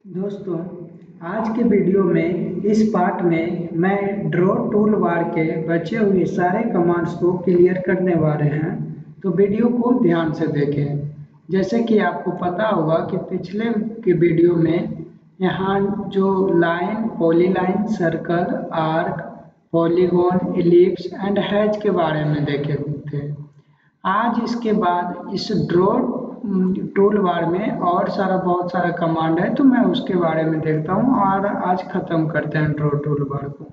दोस्तों, आज के वीडियो में इस पार्ट में मैं ड्रॉ टूल बार के बचे हुए सारे कमांड्स को क्लियर करने वाले हैं, तो वीडियो को ध्यान से देखें। जैसे कि आपको पता होगा कि पिछले के वीडियो में यहाँ जो line, polyline, circle, arc, polygon, ellipse and hatch के बारे में देखे थे। आज इसके बाद इस ड्रॉ टूल बार में और बहुत सारा कमांड है, तो मैं उसके बारे में देखता हूँ और आज ख़त्म करते हैं ड्रॉ टूल बार को।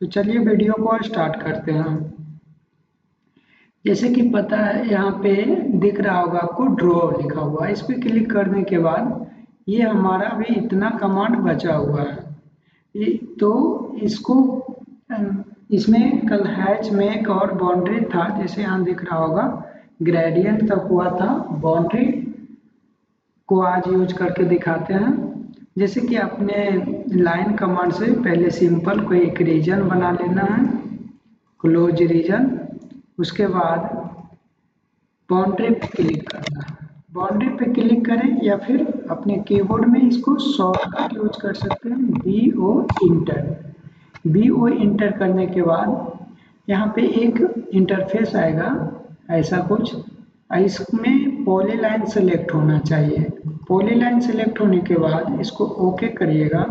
तो चलिए वीडियो को स्टार्ट करते हैं। जैसे कि पता है, यहाँ पे दिख रहा होगा आपको ड्रॉ लिखा हुआ है। इस पर क्लिक करने के बाद ये हमारा भी इतना कमांड बचा हुआ है। तो इसको इसमें कल हैच में एक और बाउंड्री था, जैसे यहाँ दिख रहा होगा ग्रेडियंट तक हुआ था। बाउंड्री को आज यूज करके दिखाते हैं। जैसे कि अपने लाइन कमांड से पहले सिंपल कोई एक रीजन बना लेना है, क्लोज रीजन। उसके बाद बाउंड्री पे क्लिक करना है। बाउंड्री पे क्लिक करें या फिर अपने कीबोर्ड में इसको शॉर्टकट यूज कर सकते हैं, BO इंटर। BO इंटर करने के बाद यहाँ पे एक इंटरफेस आएगा ऐसा कुछ। इसमें पॉलीलाइन सेलेक्ट होना चाहिए। पॉलीलाइन सेलेक्ट होने के बाद इसको ओके करिएगा।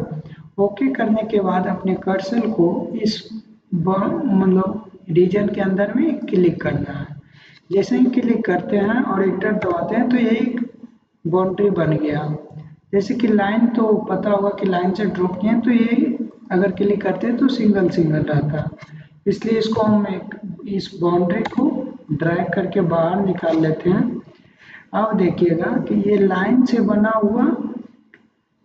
ओके करने के बाद अपने कर्सर को इस मतलब रीजन के अंदर में क्लिक करना है। जैसे ही क्लिक करते हैं और एंटर दबाते हैं तो ये एक बाउंड्री बन गया। जैसे कि लाइन तो पता होगा कि लाइन से ड्रॉ किए हैं, तो ये अगर क्लिक करते हैं तो सिंगल सिंगल रहता है। इसलिए इसको हम इस बाउंड्री को ड्रैग करके बाहर निकाल लेते हैं। अब देखिएगा कि ये लाइन से बना हुआ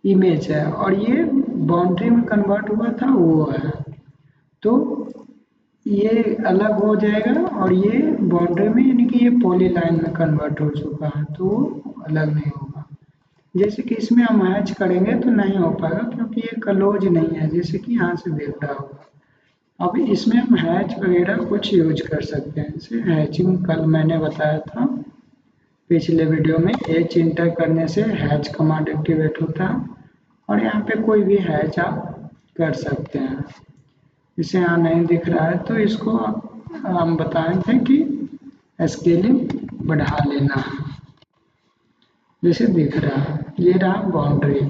इमेज है और ये बाउंड्री में कन्वर्ट हुआ था वो है, तो ये अलग हो जाएगा और ये बाउंड्री में यानी कि ये पॉलीलाइन में कन्वर्ट हो चुका है, तो वो अलग नहीं होगा। जैसे कि इसमें हम हैच करेंगे तो नहीं हो पाएगा क्योंकि ये क्लोज नहीं है, जैसे कि यहाँ से देख रहा होगा। अब इसमें हम हैच वगैरह कुछ यूज कर सकते हैं। जैसे हैचिंग कल मैंने बताया था पिछले वीडियो में, एच इंटर करने से हैच कमांड एक्टिवेट होता है और यहाँ पे कोई भी हैच आप कर सकते हैं। इसे यहाँ नहीं दिख रहा है तो इसको हम बताए थे कि स्केलिंग बढ़ा लेना है। जैसे दिख रहा है, ये रहा बाउंड्री।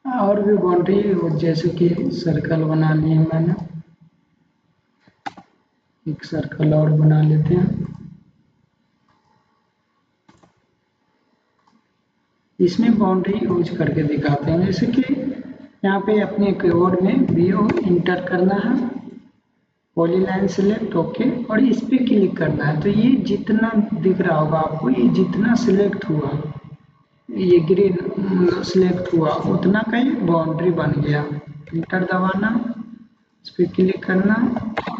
और भी बाउंड्री जैसे कि सर्कल बना लिए मैंने, एक सर्कल और बना लेते हैं। इसमें बाउंड्री यूज करके दिखाते हैं। जैसे कि यहाँ पे अपने कीबोर्ड में BO इंटर करना है, पॉलीलाइन सिलेक्ट ओके और इस पे क्लिक करना है। तो ये जितना दिख रहा होगा आपको, ये जितना सिलेक्ट हुआ, ये ग्रीन सिलेक्ट हुआ, उतना का ये बाउंड्री बन गया। इंटर दबाना, इस पर क्लिक करना,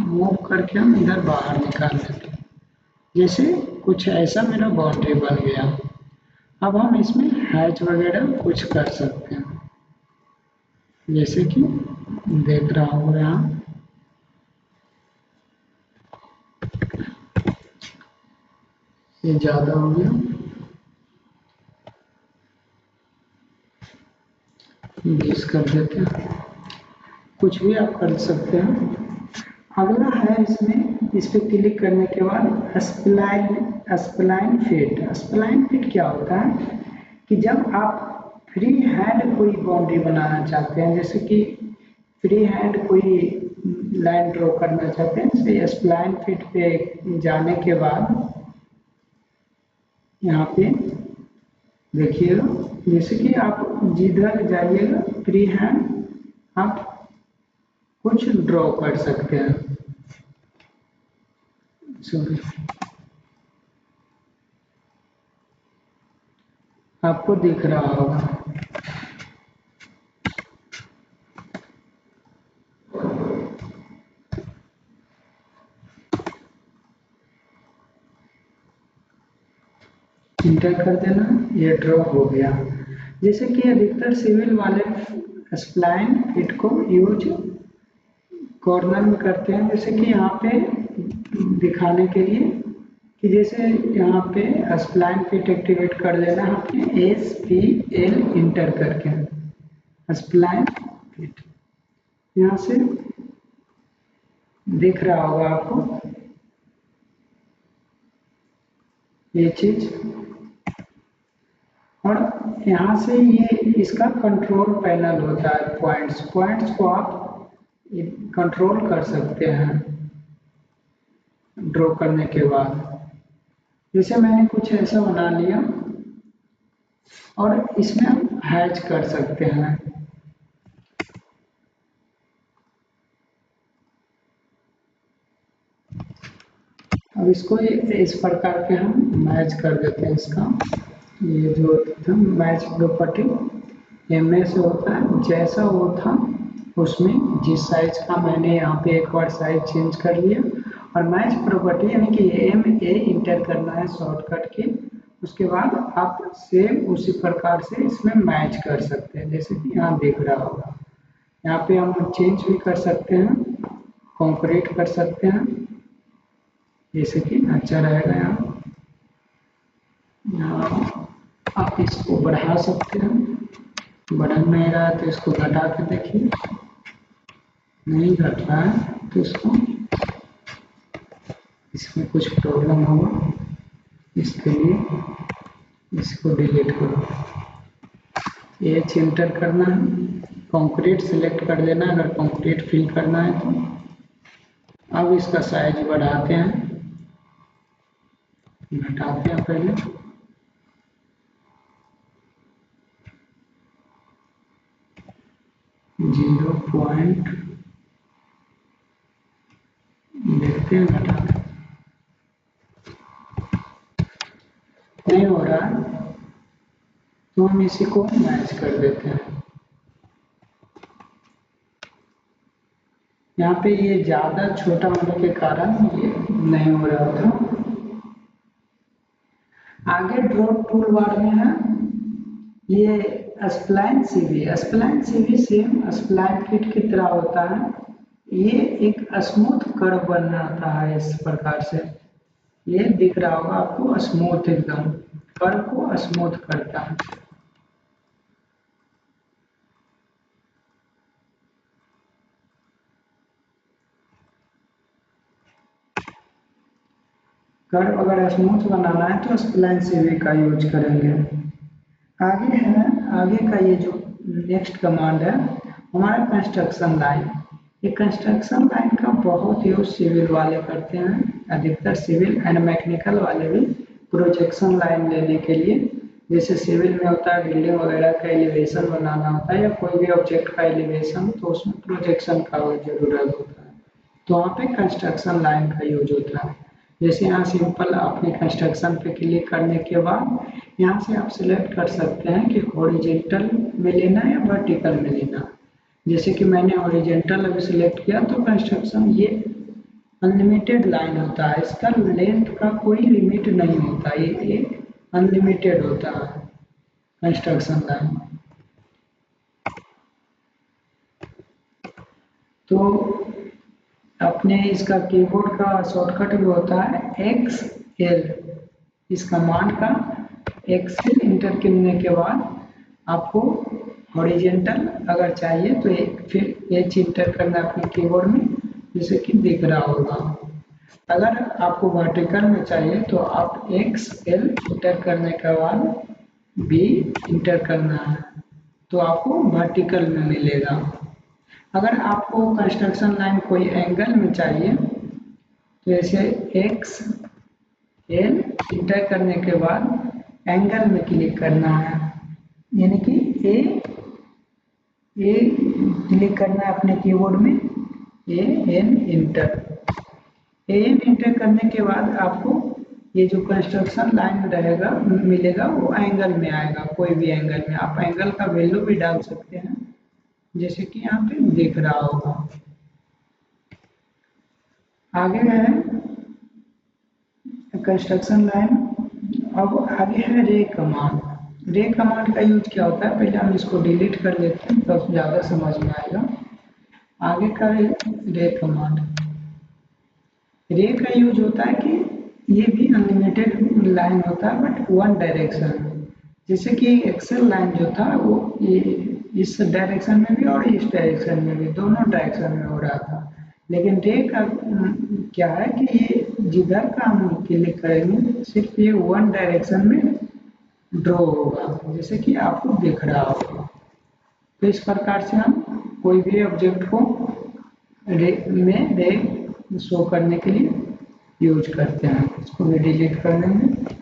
मूव करके हम इधर बाहर निकाल लेते हैं। जैसे कुछ ऐसा मेरा बाउंड्री बन गया। अब हम इसमें हैच वगैरह कुछ कर सकते हैं, जैसे कि देख रहा हूँ यहाँ ये ज़्यादा हो गया, 20 कर देते हैं। कुछ भी आप कर सकते हैं। अगला है इसमें, इस पर क्लिक करने के बाद स्प्लाइन फिट। स्प्लाइन फिट क्या होता है कि जब आप फ्री हैंड कोई बाउंड्री बनाना चाहते हैं, जैसे कि फ्री हैंड कोई लाइन ड्रॉ करना चाहते हैं, जैसे स्प्लाइन फिट पे जाने के बाद यहाँ पे देखिएगा, जैसे कि आप जिधर जाइएगा फ्री हैंड आप कुछ ड्रॉ कर सकते हैं। सॉरी, आपको दिख रहा होगा। इंटर कर देना, ये ड्रॉ हो गया। जैसे कि अधिकतर सिविल वाले स्प्लाइन फिट को यूज कॉर्नर में करते हैं, जैसे कि यहाँ पे दिखाने के लिए कि जैसे यहाँ पे स्प्लाइन फिट एक्टिवेट कर देना है आपने SPL इंटर करके स्प्लाइन फिट, यहाँ से दिख रहा होगा आपको ये चीज। और यहाँ से ये इसका कंट्रोल पैनल होता है, पॉइंट्स को आप कंट्रोल कर सकते हैं ड्रॉ करने के बाद। जैसे मैंने कुछ ऐसा बना लिया और इसमें हम हैच कर सकते हैं। अब इसको इस प्रकार के हम मैच कर देते हैं इसका। ये जो था मैच प्रॉपर्टी एमए से होता है, जैसा वो था उसमें जिस साइज का मैंने यहाँ पे एक बार साइज चेंज कर लिया। और मैच प्रॉपर्टी यानी कि MA इंटर करना है शॉर्टकट के, उसके बाद आप सेम उसी प्रकार से इसमें मैच कर सकते हैं, जैसे कि यहाँ दिख रहा होगा। यहाँ पे हम चेंज भी कर सकते हैं, कॉन्क्रीट कर सकते हैं, जैसे कि अच्छा रहेगा। यहाँ आप इसको बढ़ा सकते हैं, बढ़ नहीं रहा है तो इसको घटा के देखिए, नहीं घट रहा है तो इसको, इसमें कुछ प्रॉब्लम होगा, इसके लिए इसको डिलीट करो। एच इंटर करना है, कंक्रीट सिलेक्ट कर देना अगर कंक्रीट फिल करना है तो। अब इसका साइज बढ़ाते हैं, घटाते हैं पहले, जीरो पॉइंट देखते हैं, घटाते नहीं हो रहा है तो हम इसी को मैच कर देते हैं। यहाँ पे ये ज़्यादा छोटा होने के कारण ये नहीं हो रहा था। आगे ड्रॉप टूल बार में है ये spline CV same spline fit की तरह होता है। ये एक स्मूथ कर्व बनाता है इस प्रकार से, ये दिख रहा होगा आपको, स्मूथ एकदम कर्व को स्मूथ करता है। कर्व अगर स्मूथ बनाना है तो स्प्लाइन सीवी का यूज करेंगे। आगे है, आगे का ये जो नेक्स्ट कमांड है हमारा कंस्ट्रक्शन लाइन। ये कंस्ट्रक्शन लाइन का बहुत यूज सिविल वाले करते हैं, अधिकतर सिविल एंड मैकेनिकल वाले भी प्रोजेक्शन लाइन लेने के लिए। जैसे सिविल में होता है बिल्डिंग वगैरह का एलिवेशन बनाना होता है या कोई भी ऑब्जेक्ट का एलिवेशन, तो उसमें प्रोजेक्शन का जरूरत होता है, तो वहाँ पे कंस्ट्रक्शन लाइन का यूज होता है। जैसे यहाँ सिंपल अपने कंस्ट्रक्शन पे क्लिक करने के बाद यहाँ से आप सिलेक्ट कर सकते हैं कि हॉरिजॉन्टल में लेना है या वर्टिकल में लेना। जैसे कि मैंने हॉरिजॉन्टल अभी सिलेक्ट किया तो कंस्ट्रक्शन ये अनलिमिटेड लाइन होता है, इसका लेंथ का कोई लिमिट नहीं होता, ये एक अनलिमिटेड होता है कंस्ट्रक्शन लाइन। तो अपने इसका कीबोर्ड का शॉर्टकट भी होता है XL, इस कमांड का XL इंटर करने के बाद आपको हॉरिजॉन्टल अगर चाहिए तो फिर H इंटर करना अपने कीबोर्ड में, जैसे कि दिख रहा होगा। अगर आपको वर्टिकल में चाहिए तो आप XL इंटर करने के बाद B इंटर करना है तो आपको वर्टिकल में मिलेगा। अगर आपको कंस्ट्रक्शन लाइन कोई एंगल में चाहिए तो ऐसे XL इंटर करने के बाद एंगल में क्लिक करना है, यानी कि ए क्लिक करना है अपने कीबोर्ड में, AN इंटर करने के बाद आपको ये जो कंस्ट्रक्शन लाइन रहेगा मिलेगा वो एंगल में आएगा, कोई भी एंगल में। आप एंगल का वैल्यू भी डाल सकते हैं, जैसे कि यहाँ पे दिख रहा होगा। आगे है कंस्ट्रक्शन लाइन। अब आगे है रे कमांड। रे कमांड का यूज क्या होता है, पहले हम इसको डिलीट कर देते हैं तब ज़्यादा समझ में आएगा। आगे का रे कमांड, रे का यूज होता है कि ये भी अनलिमिटेड लाइन होता है बट वन डायरेक्शन। जैसे कि एक्सेल लाइन जो था वो ये इस डायरेक्शन में भी और इस डायरेक्शन में भी, दोनों डायरेक्शन में हो रहा था। लेकिन रे का क्या है कि ये जिधर का हम क्लिक करेंगे सिर्फ ये वन डायरेक्शन में ड्रॉ होगा, जैसे कि आपको दिख रहा होगा। तो इस प्रकार से हम कोई भी ऑब्जेक्ट को रे शो करने के लिए यूज करते हैं। इसको भी डिलीट कर देंगे।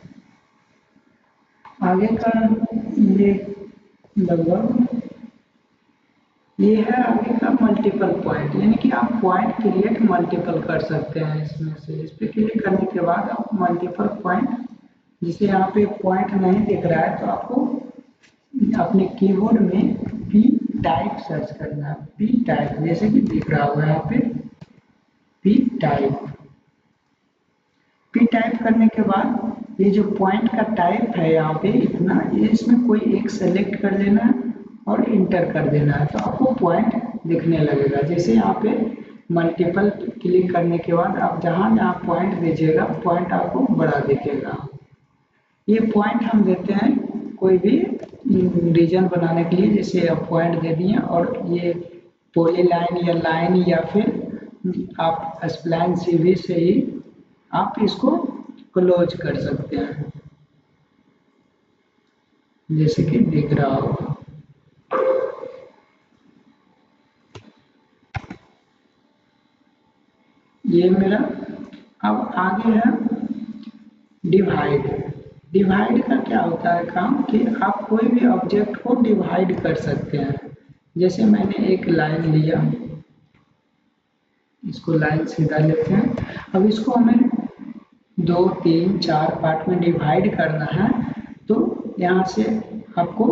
आगे का ये लगभग ये है आगे का मल्टीपल पॉइंट, यानी कि आप पॉइंट क्रिएट मल्टीपल कर सकते हैं इसमें से। इस पर क्लिक करने के बाद आप मल्टीपल पॉइंट, जिसे यहाँ पे पॉइंट नहीं दिख रहा है तो आपको अपने कीबोर्ड में पी टाइप सर्च करना है। पी टाइप जैसे कि दिख रहा होगा यहाँ पे पी टाइप। पी टाइप करने के बाद ये जो पॉइंट का टाइप है यहाँ पे इतना, ये इसमें कोई एक सेलेक्ट कर लेना है और इंटर कर देना है तो आपको पॉइंट दिखने लगेगा। जैसे यहाँ पे मल्टीपल क्लिक करने के बाद आप जहाँ जहाँ पॉइंट दीजिएगा पॉइंट आपको बड़ा दिखेगा। ये पॉइंट हम देते हैं कोई भी रीजन बनाने के लिए, जैसे आप पॉइंट दे दिए और ये पॉली लाइन या लाइन या फिर आप स्प्लाइन सीवी से ही आप इसको क्लोज कर सकते हैं, जैसे कि दिख रहा होगा। ये मेरा अब आगे है डिवाइड। डिवाइड का क्या होता है काम कि आप कोई भी ऑब्जेक्ट को डिवाइड कर सकते हैं। जैसे मैंने एक लाइन लिया, इसको लाइन सीधा लेते हैं। अब इसको हमें 2, 3, 4 पार्ट में डिवाइड करना है तो यहाँ से आपको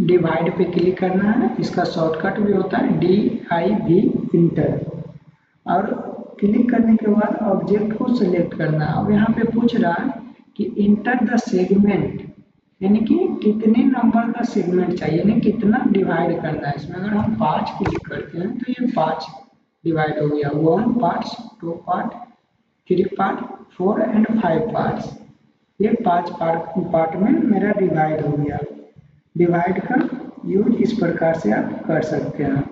डिवाइड पे क्लिक करना है। इसका शॉर्टकट भी होता है DIV इंटर, और क्लिक करने के बाद ऑब्जेक्ट को सिलेक्ट करना है। अब यहाँ पे पूछ रहा है कि इंटर द सेगमेंट, यानी कि कितने नंबर का सेगमेंट चाहिए, यानी कितना डिवाइड करना है इसमें। अगर हम 5 क्लिक करते हैं तो ये 5 डिवाइड हो गया, 1 parts, 2 part, 3 part, 4 and 5 parts. ये 5 पार्ट में मेरा डिवाइड हो गया। डिवाइड का यूज इस प्रकार से आप कर सकते हैं।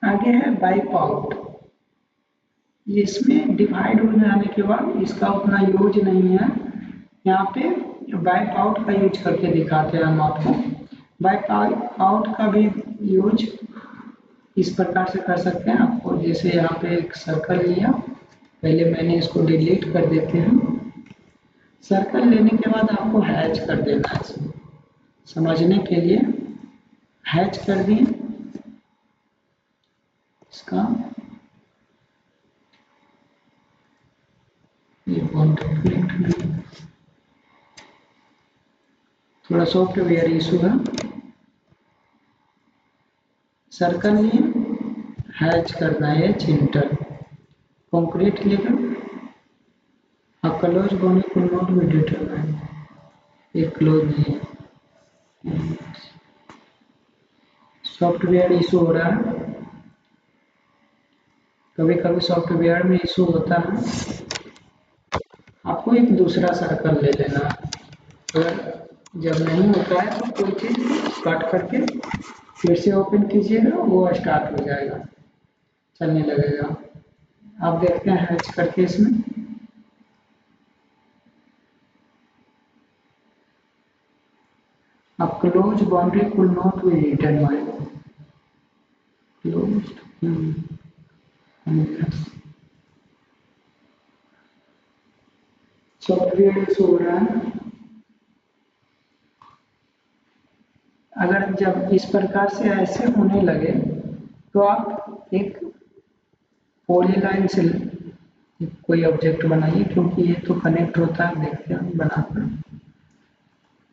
आगे है वाइप आउट। इसमें डिवाइड हो जाने के बाद इसका उतना यूज नहीं है। यहाँ पे वाइप आउट का यूज करके दिखाते हैं हम आपको। वाइप आउट का भी यूज इस प्रकार से कर सकते हैं। आपको जैसे यहाँ पे एक सर्कल लिया, पहले मैंने इसको डिलीट कर देते हैं। सर्कल लेने के बाद आपको हैच कर देना है। इसमें समझने के लिए हैच कर दिए इसका, ये थोड़ा सॉफ्टवेयर इशू है। सर्कल लिए हैच करना है इंटर कंक्रीट लेकर क्लोज होने को नोट में डिटरमाइन, ये क्लोज नहीं है, सॉफ्टवेयर इशू हो रहा है। कभी कभी सॉफ्टवेयर में इशू होता है। आपको एक दूसरा सर्कल ले लेना। अगर जब नहीं होता है तो कोई चीज़ कट करके फिर से ओपन कीजिएगा, वो स्टार्ट हो जाएगा, चलने लगेगा। आप देखते हैं हैच करके इसमें अब क्लोज बाउंड्री कुल not be determined, close software issue हो रहा है। अगर जब इस प्रकार से ऐसे होने लगे तो आप एक पॉलीलाइन से कोई ऑब्जेक्ट बनाइए, क्योंकि ये तो कनेक्ट होता है। देखते हैं बनाकर,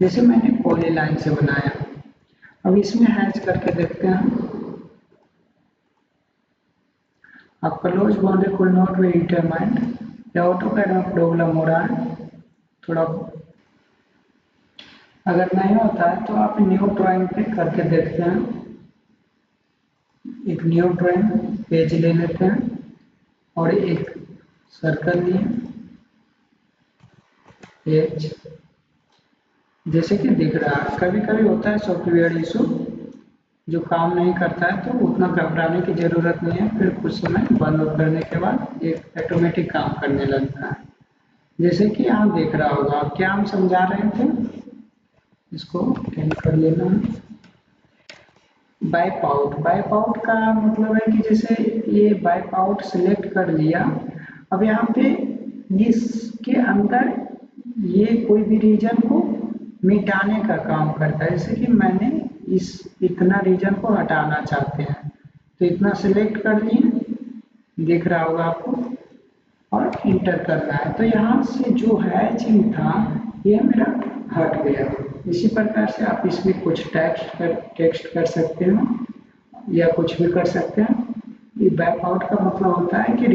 जैसे मैंने पॉलीलाइन से बनाया। अब इसमें हैच करके देखते हैं। अब क्लोज बाउंड्री कुल नॉट बी डिटरमाइंड, या ऑटोकैड में प्रॉब्लम हो रहा है थोड़ा। अगर नहीं होता है तो आप न्यू ड्राइंग पे करके देखते हैं। एक न्यू ड्राइंग पेज ले लेते हैं और एक सर्कल लिए एच, जैसे कि दिख रहा है। कभी कभी होता है सॉफ्टवेयर इशू, जो काम नहीं करता है तो उतना घबराने की ज़रूरत नहीं है, फिर कुछ समय बंद करने के बाद एक ऑटोमेटिक काम करने लगता है। जैसे कि आप देख रहा होगा, क्या हम समझा रहे थे, इसको एंड कर लेना है। वाइप आउट, वाइप आउट का मतलब है कि जैसे ये वाइप आउट सिलेक्ट कर लिया, अब यहाँ पे इसके अंदर ये कोई भी रीजन को मिटाने का काम करता है। जैसे कि मैंने इस इतना रीजन को हटाना चाहते हैं, तो इतना सिलेक्ट कर लिए, दिख रहा होगा आपको, और इंटर करना है, तो यहाँ से जो हैचिंग था यह मेरा हट गया। इसी प्रकार से आप इसमें कुछ टेक्स्ट कर सकते हो या कुछ भी कर सकते हैं। ये बैक आउट का मतलब होता है कि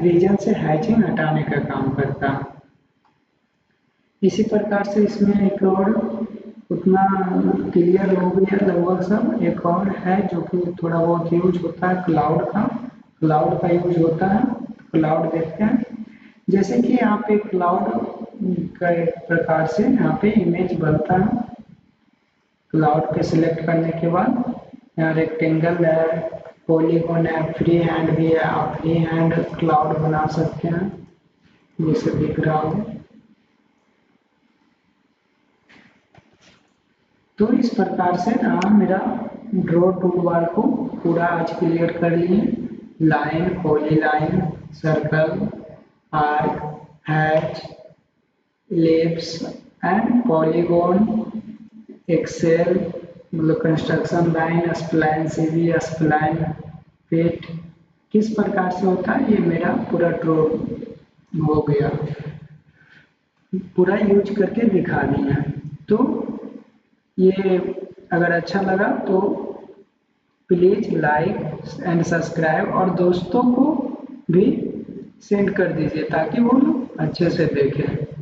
रीजन से हैचिंग हटाने का काम करता है। इसी प्रकार से इसमें एक और उतना क्लियर हो गया लगभग सब। एक और है जो कि थोड़ा बहुत यूज होता है, क्लाउड का यूज होता है। क्लाउड देखते हैं, जैसे कि यहाँ पे क्लाउड का एक प्रकार से यहाँ पे इमेज बनता है। क्लाउड पे सिलेक्ट करने के बाद यहाँ रेक्टेंगल है, पॉलीगॉन है, फ्री हैंड भी है। आप फ्री हैंड क्लाउड बना सकते हैं, जैसे दिख रहा हो। तो इस प्रकार से ना मेरा ड्रॉ टूलबार को पूरा आज क्लियर कर लिए। Line, polyline, circle, arc, hatch, ellipse and polygon, excel मतलब construction line, spline CV, spline fit किस प्रकार से होता है, ये मेरा पूरा ड्रॉ हो गया, पूरा यूज करके दिखा दिया। तो ये अगर अच्छा लगा तो प्लीज़ लाइक एंड सब्सक्राइब, और दोस्तों को भी सेंड कर दीजिए ताकि वो लोग अच्छे से देखें।